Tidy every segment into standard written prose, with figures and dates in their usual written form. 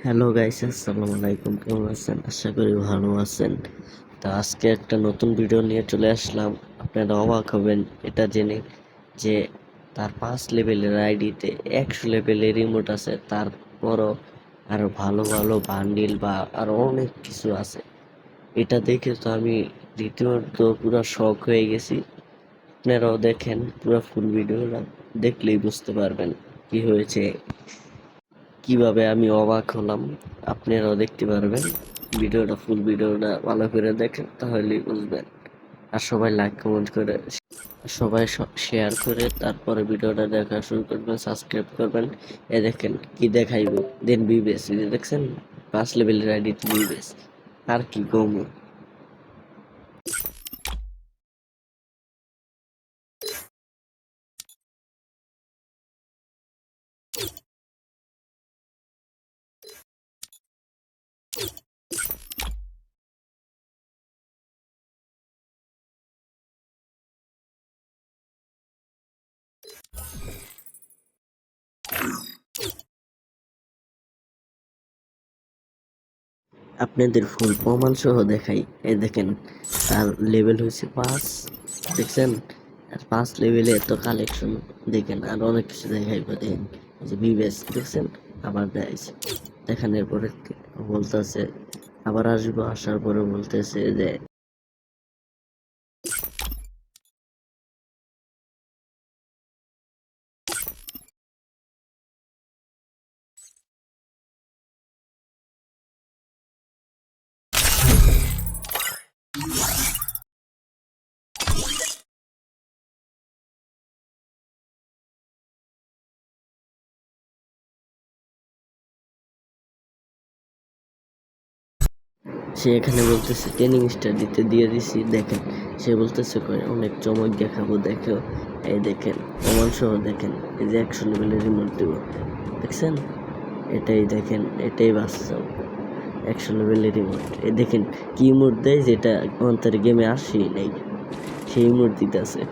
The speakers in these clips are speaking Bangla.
হ্যালো গাইস, আসসালামু আলাইকুম। কেমন আছেন? আশা করি ভালো আছেন। তো আজকে একটা নতুন ভিডিও নিয়ে চলে আসলাম। আপনারা অবাক হবেন এটা জেনে যে তার 5 লেভেলের আইডিতে 100 লেভেলের রিমোট আছে, তারপরও আরো ভালো ভালো বান্ডিল বা আরো অনেক কিছু আছে। এটা দেখে তো আমি রীতিমতো পুরো শক হয়ে গেছি। আপনারাও দেখেন, পুরো ফুল ভিডিওটা দেখলেই বুঝতে পারবেন কি হয়েছে, কিভাবে আমি অবাক হলাম। আপনারাও দেখতে পারবেন। ফুল ভিডিওটা ভালো করে দেখেন, তাহলেই বুঝবেন। আর সবাই লাইক কমেন্ট করে, সবাই শেয়ার করে তারপরে ভিডিওটা দেখা শুরু করবেন, সাবস্ক্রাইব করবেন। এ দেখেন কি দেখাইবো, দেন বিবেস দেখছেন 5 লেভেলের আইডি বিবেস। আর কি কম। আপনাদের ফুল প্রমাণ সহ দেখাই। এই দেখেন তার লেভেল হয়েছে 5, দেখছেন? আর 5 লেভেলে এত কালেকশন, দেখেন আর অনেক কিছু দেখাইব। দেখেন এই যে বিবেস দেখছেন, আবার দেখাইছে। দেখানোর পরে বলতেছে আবার আসবো, আসার পরে বলতেছে যে সে এখানে বলতেছে ট্রেনিং স্টার দিতে দিয়ে দিছি। দেখেন সে বলতেছে করে অনেক চমক দেখাবো, দেখো। এই দেখেন প্রমাণ সহ দেখেন, এই যে 100 লেভেলের রিমোট দেবো, দেখছেন? এটাই দেখেন, এটাই বাস্তব 100 লেভেলের রিমোট। এই দেখেন কি ইমোট দেয়, যেটা অন্তর গেমে আসেই নেই, সেই ইমোট দিতেছে।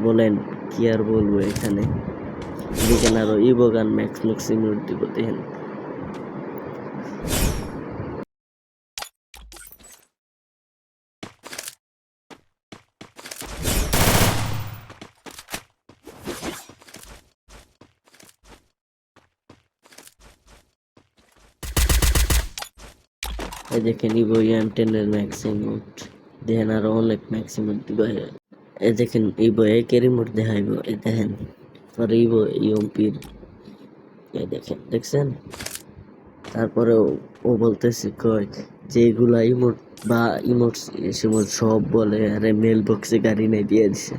বলেন কি আর বলবো এখানে। দেখেন আরো ইবোগান ম্যাক্স ম্যাক্স ইমোট দিব, দেখেন। এই দেখেন ইভো M10 এর ম্যাক্স ইমোট, দেখেন আরো অনেক ম্যাক্স ইমোট দিব। এই দেখেন ইভো একে রিমোট দেখাইব, এই দেখেন। পরে ইভো ইউএমপির, এই দেখেন, দেখছেন? তারপরে ও বলতেছে কয় যে এগুলা ইমোট বা ইমোট সিমোট সব বলে, আরে মেল বক্সে গাড়ি নাই দিয়ে দিছে।